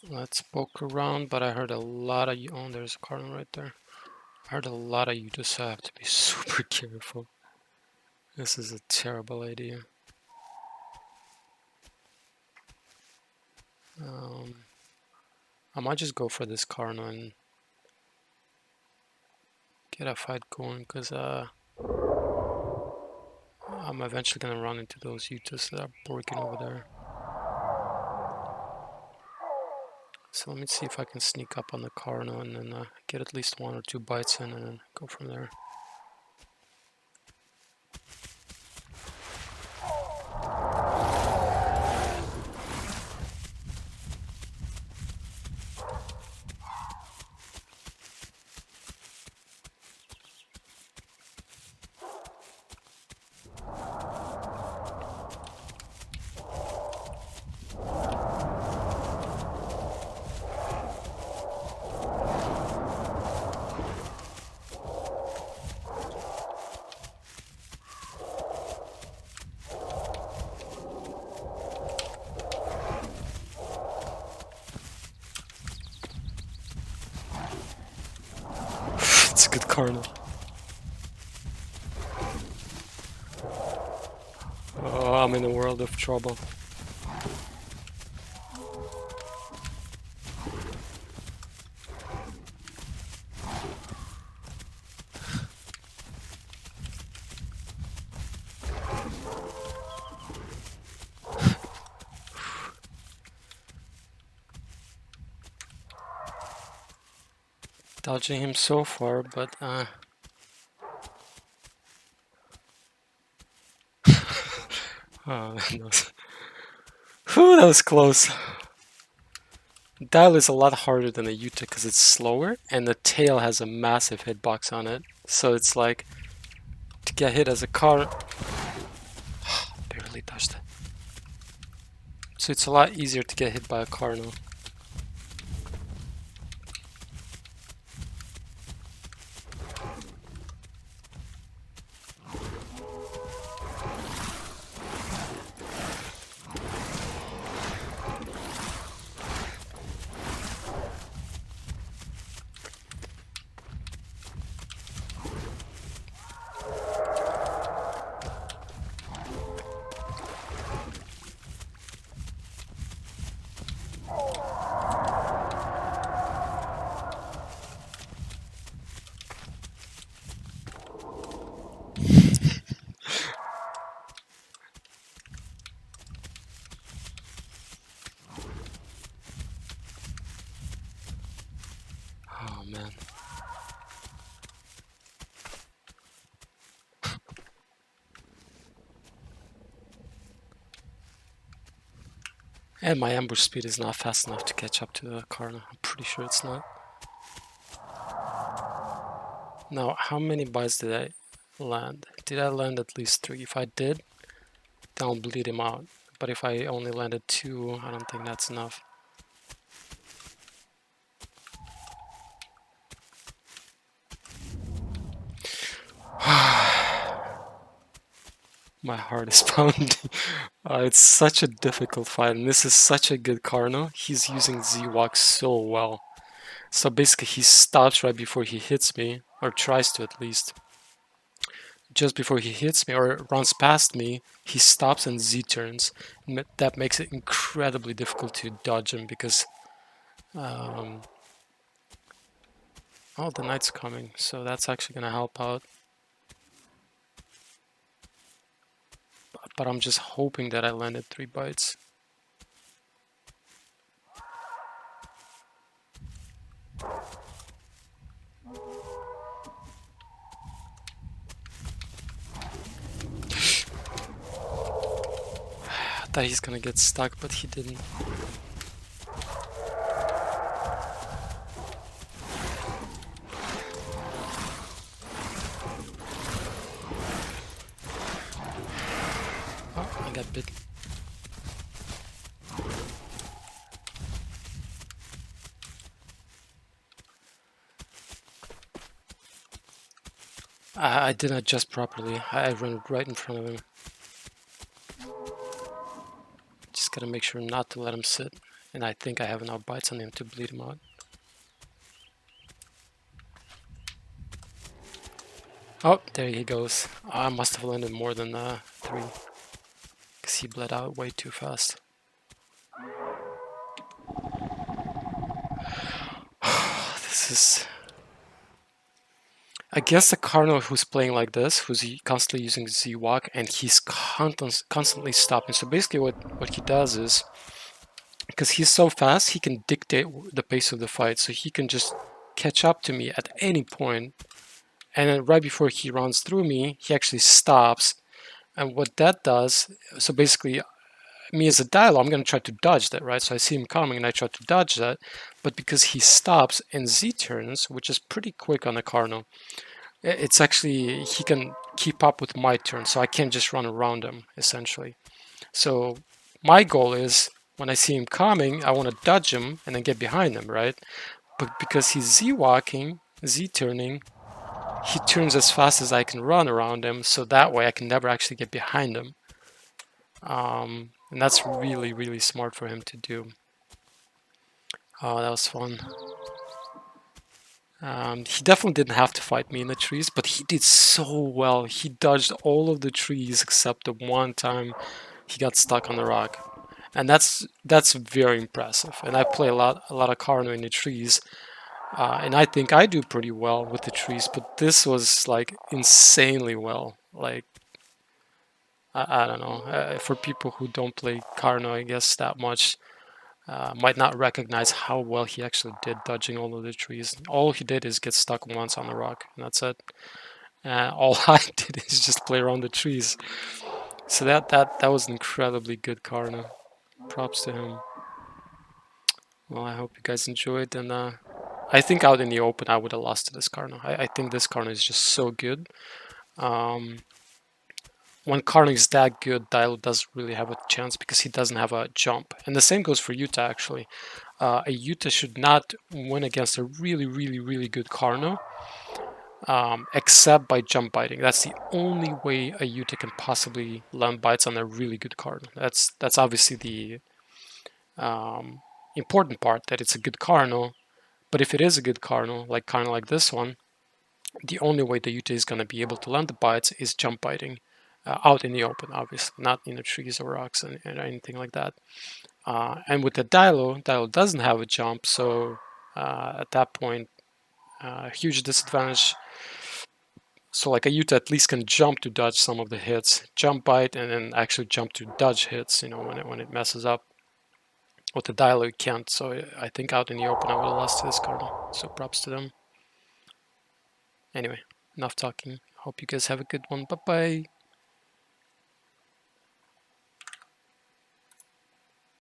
Let's poke around, but I heard a lot of you. Oh, there's a Carno right there. I heard a lot of you, just have to be super careful. This is a terrible idea. I might just go for this Carno and get a fight going, because I'm eventually gonna run into those Utas that are working over there. So let me see if I can sneak up on the Carno and then get at least 1 or 2 bites in and then go from there. It's a good Carno. Oh, I'm in a world of trouble. Dodging him so far, but oh, whew, that was close. Dilo is a lot harder than a Yuta because it's slower and the tail has a massive hitbox on it. So it's like to get hit as a car. Barely touched it. So it's a lot easier to get hit by a Carno. Oh man. And my ambush speed is not fast enough to catch up to the Carno. I'm pretty sure it's not. Now, how many bites did I land? Did I land at least 3? If I did, then I'll bleed him out. But if I only landed 2, I don't think that's enough. My heart is pounding. It's such a difficult fight, and this is such a good Carno. He's using Z-Walk so well. So basically he stops right before he hits me, or tries to at least. Just before he hits me or runs past me, he stops and Z-turns. That makes it incredibly difficult to dodge him because... oh, the knight's coming, so that's actually gonna help out. But I'm just hoping that I landed 3 bites. I thought he's gonna get stuck, but he didn't. Oh, I got bit. I didn't adjust properly. I ran right in front of him. Just Gotta make sure not to let him sit. And I think I have enough bites on him to bleed him out. Oh, there he goes. I must have landed more than 3. Because he bled out way too fast. This is... I guess the Carno who's playing like this, who's constantly using Z-Walk, and he's constantly stopping. So basically what he does is, because he's so fast, he can dictate the pace of the fight. So he can just catch up to me at any point, and then right before he runs through me, he actually stops. And what that does, so basically, me as a Dilo, I'm going to try to dodge that, right? So I see him coming and I try to dodge that, but because he stops and Z-turns, which is pretty quick on the Carno, it's actually, he can keep up with my turn, so I can't just run around him, essentially. So my goal is, when I see him coming, I want to dodge him and then get behind him, right? But because he's Z-walking, Z-turning, he turns as fast as I can run around him, so that way I can never actually get behind him. And that's really, really smart for him to do. Oh, that was fun. He definitely didn't have to fight me in the trees, but he did so well. He dodged all of the trees except the one time he got stuck on the rock, and that's very impressive. And I play a lot of Carno in the trees, and I think I do pretty well with the trees. But this was like insanely well. Like I don't know. For people who don't play Carno, I guess that much. Might not recognize how well he actually did dodging all of the trees. All he did is get stuck once on the rock, and that's it. All I did is just play around the trees. So that was incredibly good Carno. Props to him. Well, I hope you guys enjoyed, and I think out in the open I would have lost to this Carno. I think this Carno is just so good. Um, when Carno is that good, Dilo doesn't really have a chance because he doesn't have a jump. And the same goes for Utah, actually. A Utah should not win against a really, really, really good Carno, except by jump biting. That's the only way a Utah can possibly land bites on a really good Carno. That's obviously the important part, that it's a good Carno. But if it is a good Carno, like kind of like this one, the only way the Utah is going to be able to land the bites is jump biting. Out in the open, obviously, not in the trees or rocks and anything like that. And with the Dilo doesn't have a jump, so at that point, huge disadvantage. So like a Utah at least can jump to dodge some of the hits, jump bite, and then actually jump to dodge hits. You know, when it messes up. With the Dilo, you can't. So I think out in the open, I would have lost to this card. So props to them. Anyway, enough talking. Hope you guys have a good one. Bye bye.